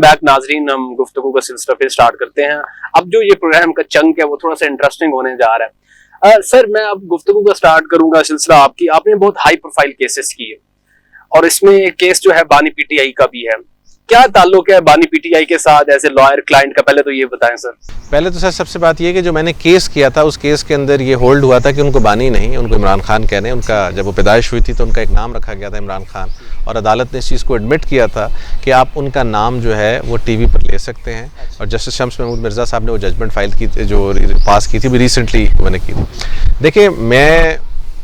Back नाजरीन, हम गुफ्तगू का सिलसिला फिर स्टार्ट करते हैं। अब जो ये प्रोग्राम का चंक है वो थोड़ा सा इंटरेस्टिंग होने जा रहा है। सर, मैं अब गुफ्तगू का स्टार्ट करूंगा सिलसिला आपकी। आपने बहुत हाई प्रोफाइल केसेस किए और इसमें एक केस जो है बानी पीटीआई का भी है। क्या ताल्लुक है बानी पीटीआई के साथ एज ए लॉयर क्लाइंट का, पहले तो ये बताएं सर। पहले तो सर सबसे बात ये कि जो मैंने केस किया था उस केस के अंदर ये होल्ड हुआ था कि उनको बानी नहीं, उनको इमरान खान कहने। उनका जब वो पैदाइश हुई थी तो उनका एक नाम रखा गया था इमरान खान, और अदालत ने इस चीज़ को एडमिट किया था कि आप उनका नाम जो है वो टीवी पर ले सकते हैं। और जस्टिस शम्स महमूद मिर्ज़ा साहब ने वो जजमेंट फाइल की, जो पास की थी भी रिसेंटली मैंने की थी। देखिए,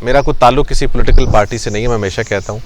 मेरा कोई ताल्लुक किसी पॉलिटिकल पार्टी से नहीं है। मैं हमेशा कहता हूँ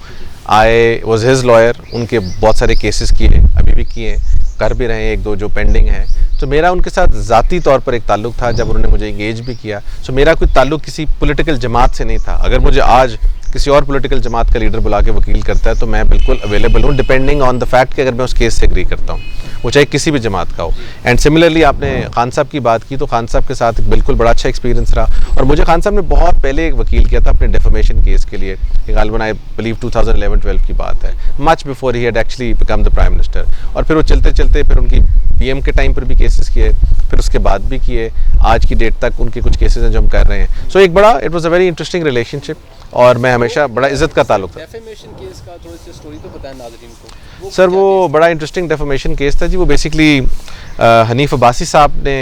आई वॉज हिज लॉयर। उनके बहुत सारे केसेस किए, अभी भी किए, कर भी रहे हैं, एक दो जो पेंडिंग हैं। तो मेरा उनके साथ ज़ाती तौर पर एक ताल्लुक था जब उन्होंने मुझे इंगेज भी किया। सो मेरा कोई ताल्लुक किसी पॉलिटिकल जमात से नहीं था। अगर मुझे आज किसी और पॉलिटिकल जमात का लीडर बुला के वकील करता है तो मैं बिल्कुल अवेलेबल हूँ, डिपेंडिंग ऑन द फैक्ट कि अगर मैं उस केस से एग्री करता हूँ, वो चाहे किसी भी जमात का हो। एंड सिमिलरली आपने खान साहब की बात की, तो खान साहब के साथ बिल्कुल बड़ा अच्छा एक्सपीरियंस रहा। और मुझे खान साहब ने बहुत पहले एक वकील किया था अपने डेफेमेशन केस के लिए, गालिबन आई बिलीव 2011-12 की बात है, much before he had actually become the prime minister. और फिर वो चलते चलते फिर उनकी पीएम के टाइम पर भी केसेस किए, फिर उसके बाद भी किए, आज की डेट तक उनके कुछ केसेस हैं जो हम कर रहे हैं। सो एक बड़ा it was a very interesting relationship और मैं हमेशा बड़ा इज्जत का ताल्लुक था। डेफेमेशन केस का थोड़ी सी स्टोरी तो बताएं नाज़रीन को। सर वो बड़ा इंटरेस्टिंग डेफेमेशन केस था जी। वो बेसिकली हनीफ अब्बासी साहब ने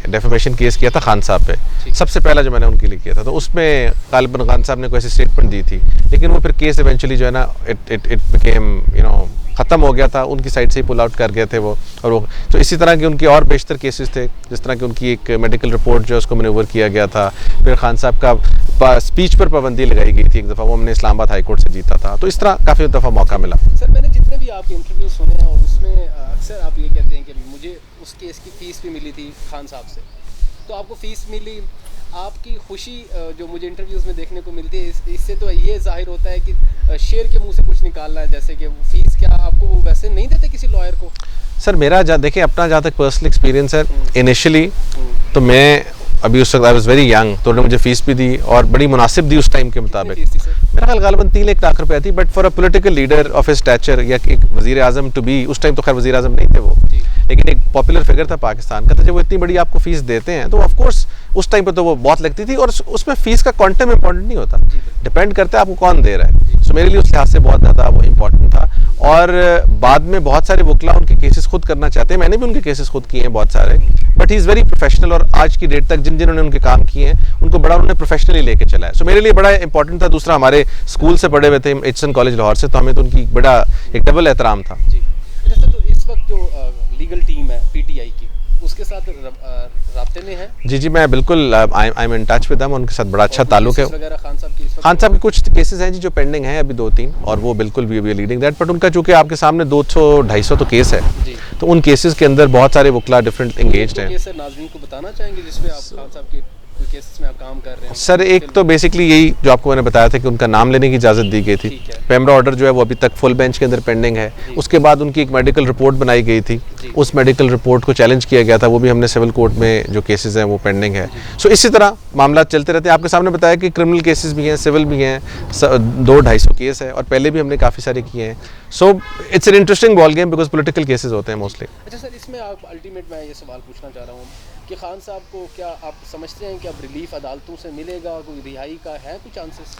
डेफेमेशन केस किया था खान साहब पे, सबसे पहला जो मैंने उनके लिए किया था। तो उसमें गालिबन खान साहब ने कोई ऐसी स्टेटमेंट दी थी, लेकिन वो फिर केस इवेंचुअली जो है ना इट बिकेम ख़त्म हो गया था, उनकी साइड से ही पुल आउट कर गए थे वो। और वो तो इसी तरह की उनकी और बेशतर केसेस थे, जिस तरह की उनकी एक मेडिकल रिपोर्ट जो उसको मैन्यूवर किया गया था। फिर खान साहब का स्पीच पर पाबंदी लगाई गई थी एक दफ़ा, वो हमने इस्लामाबाद हाई कोर्ट से जीता था। तो इस तरह काफ़ी दफ़ा मौका मिला। सर, मैंने जितने भी आपके इंटरव्यू सुने हैं और उसमें अक्सर आप ये कहते हैं कि मुझे उस केस की फ़ीस भी मिली थी खान साहब से। तो आपको फ़ीस मिली, आपकी खुशी जो मुझे इंटरव्यूज़ में देखने को मिलती है, इससे तो ये जाहिर होता है कि शेर के मुंह से कुछ निकालना है, जैसे कि फ़ीस क्या आपको वो वैसे नहीं देते किसी लॉयर को? सर मेरा देखिए अपना जहाँ तक पर्सनल एक्सपीरियंस है, इनिशियली तो मैं अभी उस वक्त आई वाज वेरी यंग, तो उन्होंने मुझे फ़ीस भी दी और बड़ी मुनासिब दी उस टाइम के मुताबिक। मेरा ख्याल गालिबन 3 लाख रुपए थी, but for a political leader of his stature या एक वज़ीर आज़म टू बी, उस टाइम तो खैर वज़ीर आज़म नहीं थे वो, लेकिन एक पॉपुलर फिगर था पाकिस्तान का। तो जब वो इतनी बड़ी आपको फ़ीस देते हैं तो ऑफ कोर्स उस टाइम पे तो वो बहुत लगती थी। और उसमें फ़ीस का क्वांटम इंपॉर्टेंट नहीं होता, डिपेंड करता है आपको कौन दे रहा है। सो मेरे लिए उस लिहाज से बहुत ज़्यादा वो इम्पॉर्टेंट था। और बाद में बहुत सारे वकला उनके केसेस खुद करना चाहते हैं, मैंने भी उनके केसेस खुद किए हैं बहुत सारे, but he is very professional. और आज की डेट तक जिन्होंने उनके काम किए हैं उनको बड़ा उन्होंने प्रोफेशनली लेके चला है। सो मेरे लिए बड़ा इंपॉर्टेंट था। दूसरा, हमारे स्कूल से पढ़े हुए थे एचएन कॉलेज लाहौर से, तो हमें तो उनकी बड़ा एक डबल एहतराम था। जैसे तो इस वक्त जो लीगल टीम है पीटीआई की, उसके साथ राब्ते में है? जी, मैं बिल्कुल I am in touch with them, उनके साथ बड़ा अच्छा ताल्लुक है। खान साहब के कुछ केसेस हैं जी जो पेंडिंग हैं अभी 2-3, और वो बिल्कुल भी लीडिंग दैट। बट उनका चूंकि आपके सामने 200-250 तो केस है, तो उन केसेस के अंदर बहुत सारे वकला डिफरेंट एंगेज्ड हैं। केस नाज़रीन को बताना चाहेंगे जिसमें आप खान साहब के केसेस में आप काम कर रहे हैं? सर एक तो बेसिकली यही जो आपको मैंने बताया था कि उनका नाम लेने की इजाज़त दी गई थी। पेमरा ऑर्डर जो है वो अभी तक फुल बेंच के अंदर पेंडिंग है। उसके बाद उनकी एक मेडिकल रिपोर्ट बनाई गई थी, उस मेडिकल रिपोर्ट को चैलेंज किया गया था, वो भी हमने सिविल कोर्ट में जो केसेस हैं वो पेंडिंग है। सो इसी तरह मामला चलते रहते हैं। आपके सामने बताया कि क्रिमिनल केसेस भी हैं, सिविल भी हैं, 200-250 केस है, और पहले भी हमने काफ़ी सारे किए हैं। So it's an interesting ball game because political cases होते हैं मोस्टली। अच्छा सर, इसमें आप अल्टीमेट मैं ये सवाल पूछना चाह रहा हूँ कि खान साहब को क्या आप समझते हैं कि अब रिलीफ अदालतों से मिलेगा, कोई रिहाई का है कोई चांसेस?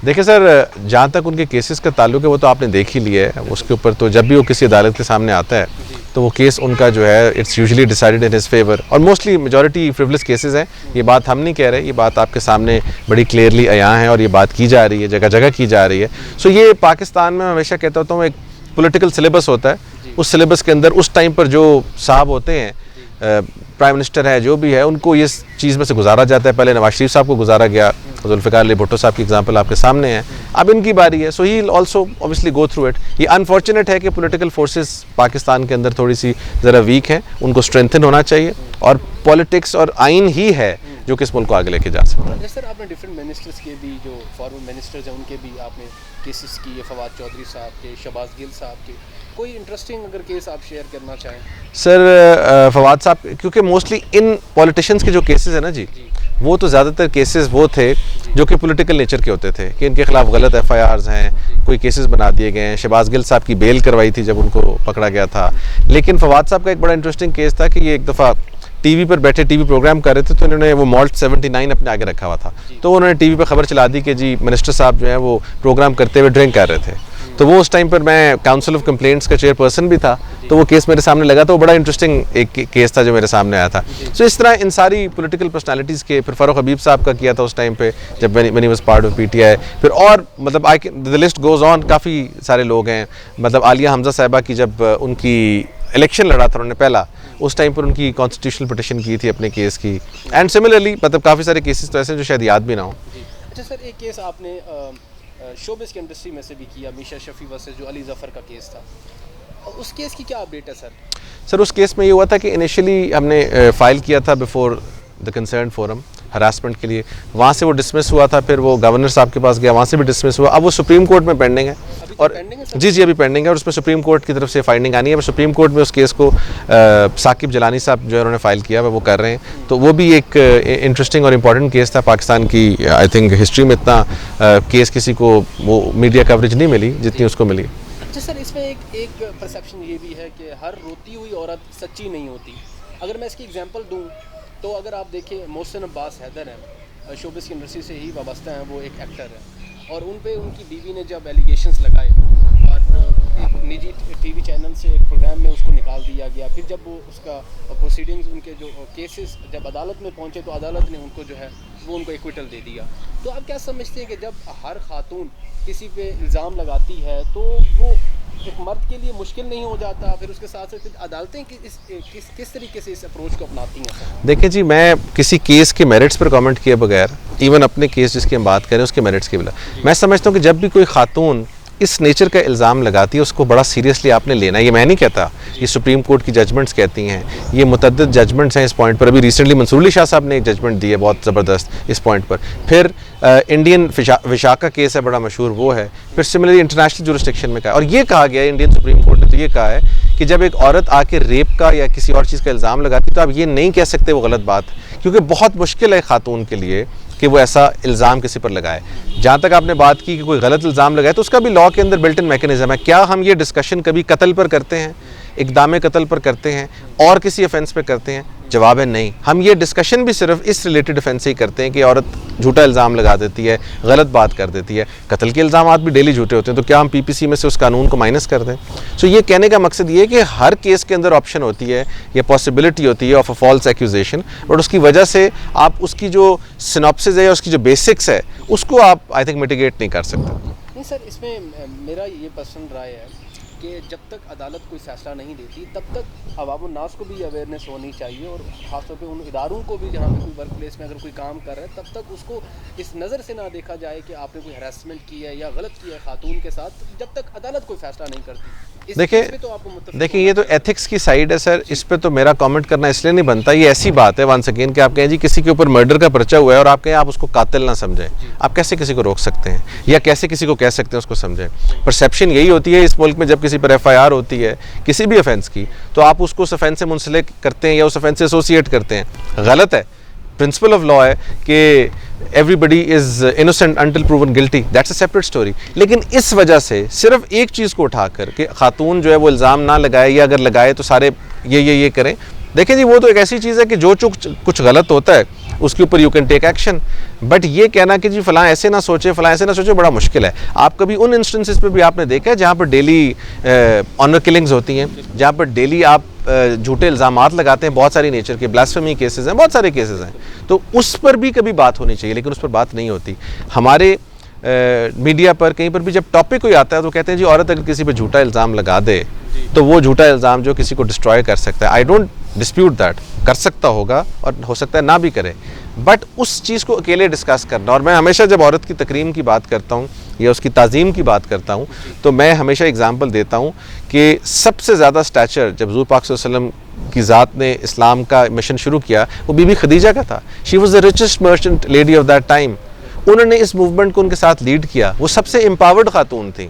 देखिए सर, जहाँ तक उनके केसेस का ताल्लुक है वो तो आपने देख ही लिया है। उसके ऊपर तो जब भी वो किसी अदालत के सामने आता है तो वो केस उनका जो है it's usually decided in his favour, और मोस्टली मेजॉरिटी फ्रिवलेस केसेस हैं। ये बात हम नहीं कह रहे, ये बात आपके सामने बड़ी क्लियरली अयां है और ये बात की जा रही है, जगह जगह की जा रही है। सो ये पाकिस्तान में हमेशा कहता होता हूँ एक पॉलिटिकल सिलेबस होता है, उस सिलेबस के अंदर उस टाइम पर जो साहब होते हैं, प्राइम मिनिस्टर है जो भी है, उनको ये चीज़ में से गुजारा जाता है। पहले नवाज शरीफ साहब को गुजारा गया, जुल्फ़िकार अली भुट्टो साहब की एग्जांपल आपके सामने है, अब इनकी बारी है। So he also obviously go through it. ये अनफॉर्चुनेट है कि पॉलिटिकल फोर्सेस पाकिस्तान के अंदर थोड़ी सी ज़रा वीक हैं, उनको स्ट्रेंथन होना चाहिए। और पॉलिटिक्स और आइन ही है जो कि इस मुल्क को आगे लेके जा सकता है। सर आपने डिफरेंट मिनिस्टर्स के भी, जो फॉरेन मिनिस्टर्स हैं उनके भी आपने केसेस किए, फवाद चौधरी साहब के, शहबाज गिल साहब के, कोई इंटरेस्टिंग अगर केस आप शेयर करना चाहें? सर फवाद साहब, क्योंकि मोस्टली इन पॉलिटिशियंस के जो केसेस है ना जी, वो तो ज़्यादातर केसेस वो थे जो कि पॉलिटिकल नेचर के होते थे कि इनके खिलाफ गलत एफआईआर्स हैं, कोई केसेस बना दिए गए हैं। शहबाज गिल साहब की बेल करवाई थी जब उनको पकड़ा गया था। लेकिन फवाद साहब का एक बड़ा इंटरेस्टिंग केस था कि ये एक दफ़ा टीवी पर बैठे टीवी प्रोग्राम कर रहे थे, तो इन्होंने वो मॉल्ट 79 अपने आगे रखा हुआ था, तो उन्होंने टीवी पर खबर चला दी कि जी मिनिस्टर साहब जो है वो प्रोग्राम करते हुए ड्रिंक कर रहे थे। तो वो उस टाइम पर मैं काउंसिल ऑफ कंप्लेंट्स का चेयरपर्सन भी था, तो वो केस मेरे सामने लगा, तो वो बड़ा इंटरेस्टिंग एक केस था जो मेरे सामने आया था। सो इस तरह इन सारी पॉलिटिकल पर्सनालिटीज़ के, फिर फ़ारूक हबीब साहब का किया था उस टाइम पे जब मैंने वाज पार्ट ऑफ पीटीआई, फिर और मतलब द लिस्ट गोज़ ऑन, काफ़ी सारे लोग हैं। मतलब आलिया हमजा साहिबा की जब उनकी इलेक्शन लड़ा था उन्होंने पहला, उस टाइम पर उनकी कॉन्स्टिट्यूशनल पिटिशन की थी अपने केस की। एंड सिमिलरली मतलब काफ़ी सारे केसेस तो ऐसे जो शायद याद भी ना हो। अच्छा सर, एक केस आपने शोबिस की इंडस्ट्री में से भी किया, मीशा शफी वर्सेस जो अली जफ़र का केस था, उस केस की क्या अपडेट है सर? सर उस केस में ये हुआ था कि इनिशियली हमने फ़ाइल किया था before the concern forum harassment के लिए, वहाँ से वो डिसमिस हुआ था, फिर वो गवर्नर साहब के पास गया, वहाँ से भी डिसमिस हुआ। अब वो सुप्रीम कोर्ट में पेंडिंग है, और जी अभी पेंडिंग है, और उसमें सुप्रीम कोर्ट की तरफ से फाइंडिंग आनी है। सुप्रीम कोर्ट में उस केस को साकिब जलानी साहब जो है उन्होंने फाइल किया, वो कर रहे हैं। तो वो भी एक इंटरेस्टिंग और इम्पॉर्टेंट केस था। पाकिस्तान की आई थिंक हिस्ट्री में इतना केस किसी को वो मीडिया कवरेज नहीं मिली जितनी उसको मिली। अच्छा सर, इसमें एक परसेप्शन ये भी है कि हर रोती हुई औरत सच्ची नहीं होती। अगर मैं इसकी एग्जांपल दूं तो अगर आप देखिए, मोहसिन अब्बास हैदर हैं, शोबिस की इंडस्ट्री से ही वाबस्ता हैं, वो एक एक्टर है, और उन पे उनकी बीवी ने जब एलिगेशंस लगाए और एक निजी टीवी चैनल से एक प्रोग्राम में उसको निकाल दिया गया। फिर जब वो उसका प्रोसीडिंग्स, उनके जो केसेस जब अदालत में पहुंचे, तो अदालत ने उनको जो है वो उनको एक्विटल दे दिया। तो आप क्या समझते हैं कि जब हर खातून किसी पे इल्ज़ाम लगाती है तो वो एक मर्द के लिए मुश्किल नहीं हो जाता? फिर उसके साथ साथ अदालतें किस तरीके से इस अप्रोच को अपनाती हैं? देखिए जी, मैं किसी केस के मेरिट्स पर कमेंट किए बगैर, इवन अपने केस जिसकी हम बात करें उसके मेरिट्स के बिना, मैं समझता हूँ कि जब भी कोई खातून इस नेचर का इल्ज़ाम लगाती है उसको बड़ा सीरियसली आपने लेना है। ये मैं नहीं कहता, ये सुप्रीम कोर्ट की जजमेंट्स कहती हैं, ये मुतअद्दिद जजमेंट्स हैं इस पॉइंट पर। अभी रिसेंटली मंसूर अली शाह साहब ने एक जजमेंट दी है बहुत ज़बरदस्त इस पॉइंट पर। फिर इंडियन विशाखा केस है बड़ा मशहूर, वो है। फिर सिमिलरली इंटरनेशनल जुरिस्डिक्शन में कहा, और ये कहा गया है इंडियन सुप्रीम कोर्ट ने तो ये कहा है कि जब एक औरत आके रेप का या किसी और चीज़ का इल्ज़ाम लगाती तो आप ये नहीं कह सकते वो गलत बात, क्योंकि बहुत मुश्किल है खातून के लिए कि वो ऐसा इल्ज़ाम किसी पर लगाए। जहाँ तक आपने बात की कि कोई गलत इल्ज़ाम लगाए, तो उसका भी लॉ के अंदर बिल्ट इन मैकेनिज्म है। क्या हम ये डिस्कशन कभी कत्ल पर करते हैं, इक़दाम कत्ल पर करते हैं और किसी ऑफेंस पे करते हैं? जवाब है नहीं। हम ये डिस्कशन भी सिर्फ इस रिलेटेड ऑफेंस से ही करते हैं कि औरत झूठा इल्ज़ाम लगा देती है, गलत बात कर देती है। कत्ल के इल्ज़ामात भी डेली झूठे होते हैं, तो क्या हम पीपीसी में से उस कानून को माइनस कर दें? सो ये कहने का मकसद ये है कि हर केस के अंदर ऑप्शन होती है या पॉसिबिलिटी होती है of a false accusation, but उसकी वजह से आप उसकी जो सिनॉप्सिस है या उसकी जो बेसिक्स है उसको आप आई थिंक मिटिगेट नहीं कर सकते। नहीं सर, इसमें मेरा ये पर्सनल राय है कि जब तक अदालत कोई फैसला नहीं देती तब तक अवाम-उन-नास को भी अवेयरनेस होनी चाहिए, और ख़ासतौर पे उन इदारों को भी जहाँ पे कोई वर्क प्लेस में अगर कोई काम कर रहा है तब तक उसको इस नज़र से ना देखा जाए कि आपने कोई हरासमेंट की है या गलत किया है खातून के साथ, जब तक अदालत कोई फैसला नहीं करती। देखिए ये तो एथिक्स की साइड है सर, इस पे तो मेरा कमेंट करना इसलिए नहीं बनता। ये ऐसी बात है वंस अगेन कि आप कहें जी किसी के ऊपर मर्डर का पर्चा हुआ है और आप कहें आप उसको कातिल ना समझें, आप कैसे किसी को रोक सकते हैं या कैसे किसी को कह सकते हैं उसको समझें? परसेप्शन यही होती है इस मुल्क में, जब किसी पर एफआईआर होती है किसी भी ऑफेंस की, तो आप उसको उस ऑफेंस से मुंसलिक करते हैं या उस ऑफेंस से एसोसिएट करते हैं। गलत है। प्रिंसिपल ऑफ लॉ है कि everybody is innocent until proven guilty, that's a separate story. लेकिन इस वजह से सिर्फ एक चीज़ को उठाकर कि खातून जो है वो इल्ज़ाम ना लगाए, या अगर लगाए तो सारे ये करें, देखें जी वो तो एक ऐसी चीज़ है कि जो कुछ गलत होता है उसके ऊपर you can take action, but ये कहना कि जी फ़लाँ ऐसे ना सोचे फ़लाँ ऐसे ना सोचे बड़ा मुश्किल है। आप कभी उन इंस्टेंसेस पे भी आपने देखा है जहाँ पर डेली ऑनर किलिंग्स होती हैं, जहाँ पर डेली आप झूठे इल्ज़ामात लगाते हैं, बहुत सारी नेचर के ब्लास्फेमी केसेस हैं, बहुत सारे केसेस हैं, तो उस पर भी कभी बात होनी चाहिए, लेकिन उस पर बात नहीं होती। हमारे मीडिया पर कहीं पर भी जब टॉपिक कोई आता है तो कहते हैं जी औरत अगर किसी पर झूठा इल्ज़ाम लगा दे तो वो झूठा इल्ज़ाम जो किसी को डिस्ट्रॉय कर सकता है। आई डोंट डिस्प्यूट दैट, कर सकता होगा और हो सकता है ना भी करे, बट उस चीज़ को अकेले डिस्कस करना। और मैं हमेशा जब औरत की तकरीम की बात करता हूँ या उसकी ताज़ीम की बात करता हूँ तो मैं हमेशा एग्जांपल देता हूँ कि सबसे ज़्यादा स्टैचर जब हुज़ूर पाक सल्लल्लाहु अलैहि वसल्लम की ज़ात ने इस्लाम का मिशन शुरू किया वो बीबी खदीजा का था। She was the richest merchant lady of that time. उन्होंने इस मूवमेंट को उनके साथ लीड किया, वो सबसे एम्पावर्ड खातून थी।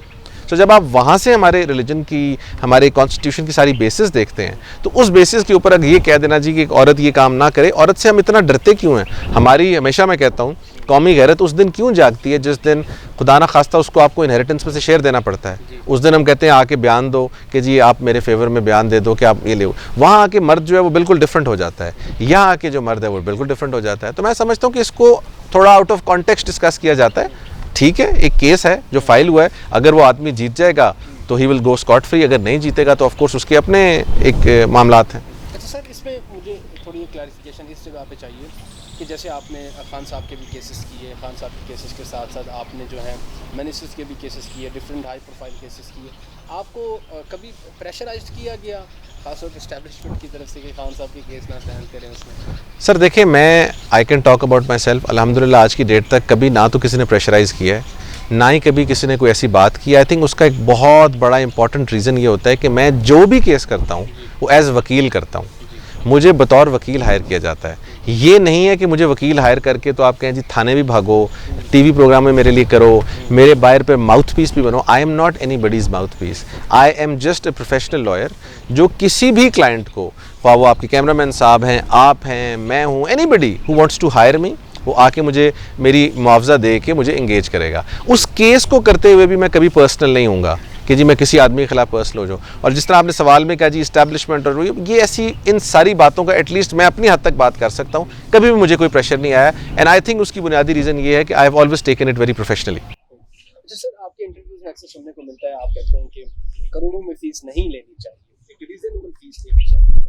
तो जब आप वहाँ से हमारे रिलीजन की, हमारे कॉन्स्टिट्यूशन की सारी बेसिस देखते हैं, तो उस बेसिस के ऊपर अगर ये कह देना जी कि एक औरत ये काम ना करे, औरत से हम इतना डरते क्यों हैं? हमारी हमेशा मैं कहता हूँ कौमी गैरत उस दिन क्यों जागती है जिस दिन खुदा ना खास्ता उसको आपको इनहेरिटेंस में से शेयर देना पड़ता है। उस दिन हम कहते हैं आके बयान दो कि जी आप मेरे फेवर में बयान दे दो कि आप ये ले। वहाँ आके मर्द जो है वो बिल्कुल डिफरेंट हो जाता है, यहाँ आके जो मर्द है वो बिल्कुल डिफरेंट हो जाता है। तो मैं समझता हूँ कि इसको थोड़ा आउट ऑफ कॉन्टेक्स्ट डिस्कस किया जाता है। ठीक है, एक केस है जो फाइल हुआ है, अगर वो आदमी जीत जाएगा तो he will go Scott free, अगर नहीं जीतेगा तो ऑफकोर्स उसके अपने एक मामलात हैं। अच्छा सर, इसमें मुझे थोड़ी क्लैरिफिकेशन इस जगह पे चाहिए कि जैसे आपने खान साहब के भी केसेस किए, खान साहब के केसेस के साथ साथ आपने जो है मिनिस्टर्स के भी केसेस किए, डिफरेंट हाई प्रोफाइल केसेस किए, आपको कभी प्रेशराइज किया गया खासतौर पर एस्टेब्लिशमेंट की तरफ से कि खान साहब के केस ना स्टैंड करें उसमें? सर देखिए, मैं I can talk about my self, अल्हम्दुलिल्लाह आज की डेट तक कभी ना तो किसी ने प्रेशराइज़ किया है, ना ही कभी किसी ने कोई ऐसी बात की। आई थिंक उसका एक बहुत बड़ा इंपॉर्टेंट रीज़न ये होता है कि मैं जो भी केस करता हूँ वो एज़ वकील करता हूँ, मुझे बतौर वकील हायर किया जाता है। ये नहीं है कि मुझे वकील हायर करके तो आप कहें जी थाने भी भागो, टीवी प्रोग्राम में मेरे लिए करो, मेरे बायर पे माउथ पीस भी बनो। I am not anybody's mouthpiece, I am just a professional lawyer जो किसी भी क्लाइंट को, वो आपके कैमरामैन साहब हैं, आप हैं, मैं हूँ, anybody who wants to hire me, वो आके मुझे मेरी मुआवजा दे के मुझे इंगेज करेगा। उस केस को करते हुए भी मैं कभी पर्सनल नहीं हूँगा कि जी मैं किसी आदमी के खिलाफ पर्सनल हो जाऊँ। और जिस तरह आपने सवाल में कहा जी इस्टेब्लिशमेंट और ये ऐसी इन सारी बातों का एटलीस्ट मैं अपनी हद तक बात कर सकता हूँ, कभी भी मुझे कोई प्रेशर नहीं आया। एंड आई थिंक उसकी बुनियादी रीज़न ये है कि I have always taken it very professionally. अच्छा सर, आपके इंटरव्यूज में अक्सर सुनने को मिलता है, आप कहते हैं कि करोड़ों में फीस नहीं लेनी चाहिए, एक रीजनेबल फीस लेनी चाहिए।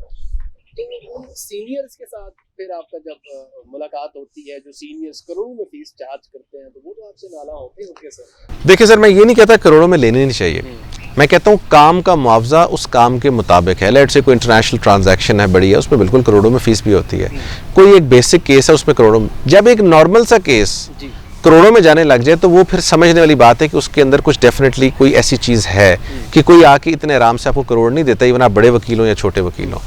तो उन सीनियर्स के साथ फिर आपका जब मुलाकात होती है, जो सीनियर्स करोड़ों में फीस चार्ज करते हैं, तो वो तो आपसे नाला होते होंगे सर? देखिए सर, मैं ये नहीं कहता करोड़ों में लेनी नहीं चाहिए, मैं कहता हूँ काम का मुआवजा उस काम के मुताबिक है। लेट से कोई इंटरनेशनल ट्रांजैक्शन है बड़ी है, उसमें बिल्कुल करोड़ों में फीस भी होती है। कोई एक बेसिक केस है उसमें करोड़ों में, जब एक नॉर्मल सा केस करोड़ों में जाने लग जाए तो वो फिर समझने वाली बात है कि उसके अंदर कुछ डेफिनेटली कोई ऐसी चीज़ है कि कोई आके इतने आराम से आपको करोड़ नहीं देता, इवन आप बड़े वकील हो या छोटे वकील हो।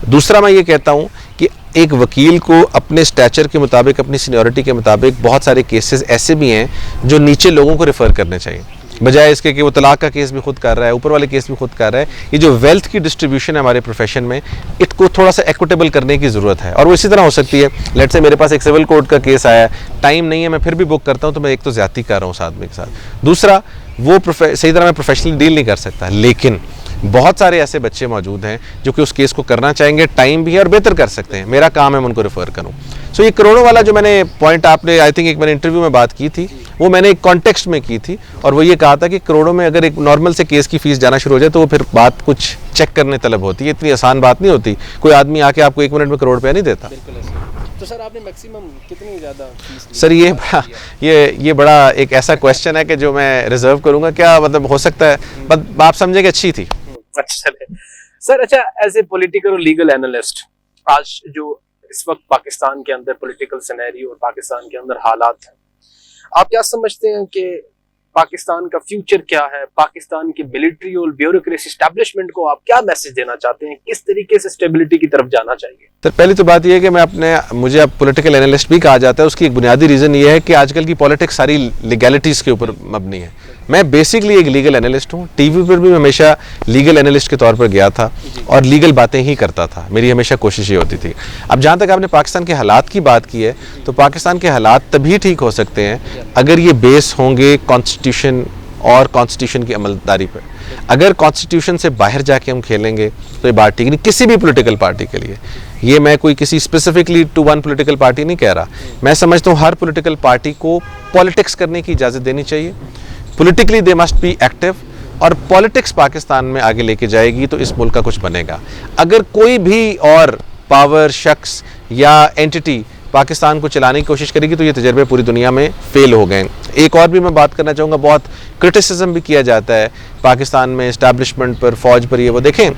दूसरा मैं ये कहता हूँ कि एक वकील को अपने स्टैचर के मुताबिक, अपनी सीनियरिटी के मुताबिक बहुत सारे केसेस ऐसे भी हैं जो नीचे लोगों को रेफ़र करने चाहिए, बजाय इसके कि वो तलाक का केस भी खुद कर रहा है, ऊपर वाले केस भी खुद कर रहा है। ये जो वेल्थ की डिस्ट्रीब्यूशन है हमारे प्रोफेशन में, इसको थोड़ा सा इक्विटेबल करने की ज़रूरत है। और वो इसी तरह हो सकती है, लेट से मेरे पास एक सिविल कोर्ट का केस आया, टाइम नहीं है, मैं फिर भी बुक करता हूँ, तो मैं एक तो ज़्यादती कर रहा हूँ उस आदमी के साथ। दूसरा, वो सही तरह मैं प्रोफेशनली डील नहीं कर सकता। लेकिन बहुत सारे ऐसे बच्चे मौजूद हैं जो कि उस केस को करना चाहेंगे, टाइम भी है और बेहतर कर सकते हैं, मेरा काम है मैं उनको रेफ़र करूँ। सो ये करोड़ों वाला जो मैंने पॉइंट आपने आई थिंक एक मैंने इंटरव्यू में बात की थी, वो मैंने एक कॉन्टेक्स्ट में की थी, और वो ये कहा था कि करोड़ों में अगर एक नॉर्मल से केस की फीस जाना शुरू हो जाए तो वो फिर बात कुछ चेक करने तलब होती है, इतनी आसान बात नहीं होती। कोई आदमी आके आपको 1 मिनट में करोड़ रुपया नहीं देता। तो सर आपने मैक्सिमम कितनी ज़्यादा फीस ली? सर ये बड़ा एक ऐसा क्वेश्चन है कि जो मैं रिजर्व करूँगा, क्या मतलब हो सकता है आप समझेंगे अच्छी थी। अच्छा सर, अच्छा एज ए पॉलिटिकल और लीगल एनालिस्ट, आज जो इस वक्त पाकिस्तान के अंदर पॉलिटिकल सिनेरियो और पाकिस्तान के अंदर हालात हैं, आप क्या समझते हैं कि पाकिस्तान का फ्यूचर क्या है? पाकिस्तान की मिलिट्री और ब्यूरोक्रेसी एस्टैब्लिशमेंट को आप क्या मैसेज देना चाहते हैं? किस तरीके से स्टेबिलिटी की तरफ जाना चाहिए? सर पहली तो बात यह है कि मुझे अब पॉलिटिकल एनालिस्ट भी कहा जाता है, उसकी एक बुनियादी रीज़न ये है कि आजकल की पॉलिटिक्स सारी लीगैलिटीज़ के ऊपर मबनी है। मैं बेसिकली एक लीगल एनालिस्ट हूँ, टीवी पर भी मैं हमेशा लीगल एनालिस्ट के तौर पर गया था और लीगल बातें ही करता था, मेरी हमेशा कोशिश ये होती थी। अब जहाँ तक आपने पाकिस्तान के हालात की बात की है, तो पाकिस्तान के हालात तभी ठीक हो सकते हैं अगर ये बेस होंगे कॉन्स्टिट्यूशन और कॉन्स्टिट्यूशन की अमलदारी पर। अगर कॉन्स्टिट्यूशन से बाहर जाके हम खेलेंगे तो ये बात ठीक नहीं, किसी भी पॉलिटिकल पार्टी के लिए। ये मैं कोई किसी specifically to one political party नहीं कह रहा, मैं समझता हूँ हर पॉलिटिकल पार्टी को पॉलिटिक्स करने की इजाज़त देनी चाहिए। Politically they must be active, और पॉलिटिक्स पाकिस्तान में आगे लेके जाएगी तो इस मुल्क का कुछ बनेगा। अगर कोई भी और पावर, शख्स या एंटिटी पाकिस्तान को चलाने की कोशिश करेगी तो ये तजर्बे पूरी दुनिया में फेल हो गए। एक और भी मैं बात करना चाहूँगा, बहुत क्रिटिसिज्म भी किया जाता है पाकिस्तान में इस्टेब्लिशमेंट पर, फौज पर, ये वो। देखें,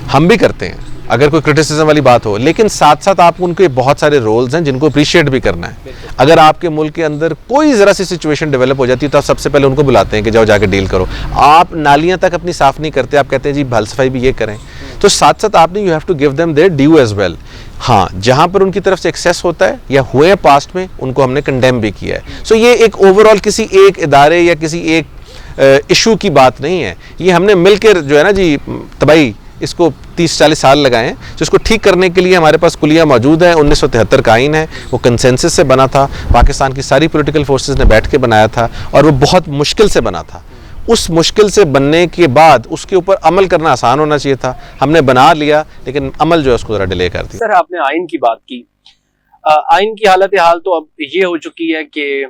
हम भी करते हैं अगर कोई क्रिटिसिज्म वाली बात हो, लेकिन साथ साथ आपको उनके बहुत सारे रोल्स हैं जिनको अप्रिशिएट भी करना है। अगर आपके मुल्क के अंदर कोई ज़रा सी सिचुएशन डेवलप हो जाती है तो आप सबसे पहले उनको बुलाते हैं कि जाओ जाके डील करो। आप नालियाँ तक अपनी साफ़ नहीं करते, आप कहते हैं जी भल सफाई भी ये करें। तो साथ साथ आपने you have to give them their due as well. हाँ, जहाँ पर उनकी तरफ से एक्सेस होता है या हुए हैं पास्ट में, उनको हमने कंडेम भी किया है। सो ये एक ओवरऑल किसी एक इदारे या किसी एक इशू की बात नहीं है, ये हमने मिलकर जो है ना जी तबाही इसको 30-40 साल लगाए हैं। तो इसको ठीक करने के लिए हमारे पास कुलिया मौजूद है। 1973 का आइन है, वो कंसेंसस से बना था, पाकिस्तान की सारी पॉलिटिकल फोर्सेस ने बैठ के बनाया था और वो बहुत मुश्किल से बना था। उस मुश्किल से बनने के बाद उसके ऊपर अमल करना आसान होना चाहिए था, हमने बना लिया लेकिन अमल जो है उसको ज़रा डिले कर दिया। सर आपने आइन की बात की, आइन की हालत हाल तो अब ये हो चुकी है कि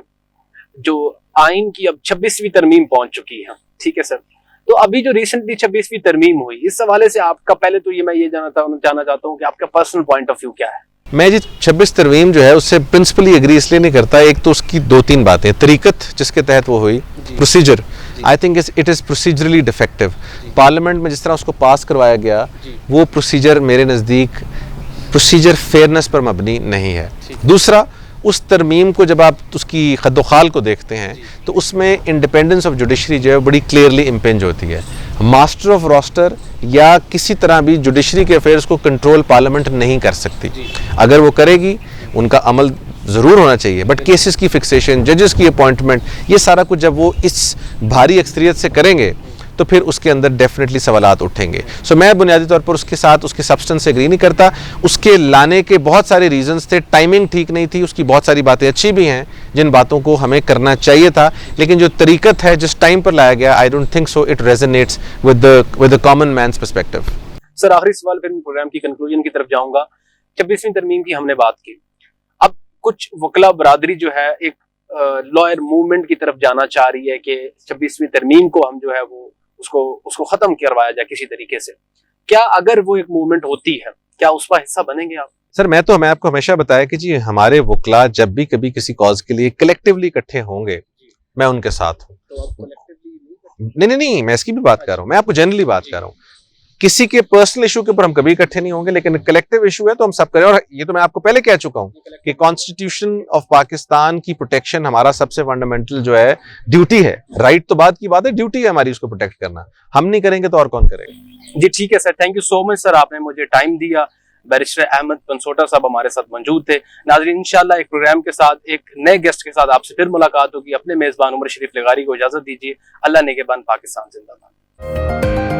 जो आइन की अब 26वीं तरमीम पहुंच चुकी है, ठीक है सर। तो अभी जो रिसेंटली 26वीं तरमीम हुई, इस हवाले से आपका पहले तो ये मैं ये जानना चाहता हूँ कि आपका पर्सनल पॉइंट ऑफ व्यू क्या है। मैं जी 26 तरमीम जो है उससे प्रिंसिपली एग्री इसलिए नहीं करता। एक तो उसकी 2-3 बातें, तरीकत जिसके तहत वो हुई, procedure, I think it is procedurally defective. Parliament में जिस तरह उसको पास करवाया गया, वो प्रोसीजर मेरे नज़दीक प्रोसीजर फेयरनेस पर मबनी नहीं है। दूसरा, उस तरमीम को जब आप उसकी खद्दोखाल को देखते हैं तो उसमें इंडिपेंडेंस ऑफ जुडिशरी जो है बड़ी क्लियरली इम्पेंज होती है। मास्टर ऑफ रोस्टर या किसी तरह भी जुडिशरी के अफेयर्स को कंट्रोल पार्लियामेंट नहीं कर सकती। अगर वो करेगी, उनका अमल ज़रूर होना चाहिए, बट केसेस की फिक्सेशन, जजेस की अपॉइंटमेंट, ये सारा कुछ जब वो इस भारी अक्सरियत से करेंगे तो फिर उसके अंदर डेफिनेटली सवालात उठेंगे। सो मैं बुनियादी तौर पर उसके साथ उसके सब्सटेंस से एग्री नहीं करता। उसके लाने के बहुत सारे रीजंस थे, टाइमिंग ठीक नहीं थी, उसकी बहुत सारी बातें अच्छी भी हैं जिन बातों को हमें करना चाहिए था, लेकिन जो तरीकत है जिस टाइम पर लाया गया, I don't think so it resonates with the common man's perspective. Sir आखिरी सवाल, फिर प्रोग्राम की कंक्लूजन की तरफ जाऊंगा। 26वीं तरमीम की हमने बात की, अब कुछ वकला बरादरी जो है एक लॉयर मूवमेंट की तरफ जाना चाह रही है कि 26वीं तरमीम को हम जो है वो उसको खत्म करवाया जाए किसी तरीके से। क्या अगर वो एक मूवमेंट होती है, क्या उसका हिस्सा बनेंगे आप? सर मैं आपको हमेशा बताया कि जी हमारे वकला जब भी कभी किसी कॉज के लिए कलेक्टिवली इकट्ठे होंगे, मैं उनके साथ हूँ। तो आप कलेक्टिवली नहीं, मैं इसकी भी बात कर रहा हूँ, मैं आपको जनरली बात कर रहा हूँ। किसी के पर्सनल इशू के ऊपर हम कभी इकट्ठे नहीं होंगे, लेकिन कलेक्टिव इशू है तो हम सब करें। और ये तो मैं आपको पहले कह चुका हूं कि कॉन्स्टिट्यूशन ऑफ पाकिस्तान की प्रोटेक्शन हमारा सबसे फंडामेंटल जो है ड्यूटी है। राइट तो बात की बात है, ड्यूटी है हमारी उसको प्रोटेक्ट करना। हम नहीं करेंगे तो और कौन करेगा? जी ठीक है sir, thank you so much sir, आपने मुझे टाइम दिया। बैरिस्टर अहमद पंसोटा साहब हमारे साथ मौजूद थे। नाज़रीन, इंशाल्लाह एक प्रोग्राम के साथ, एक नए गेस्ट के साथ आपसे फिर मुलाकात होगी। अपने मेजबान उमर शरीफ लगारी को इजाजत दीजिए। अल्लाह नेगेबान, पाकिस्तान जिंदाबाद।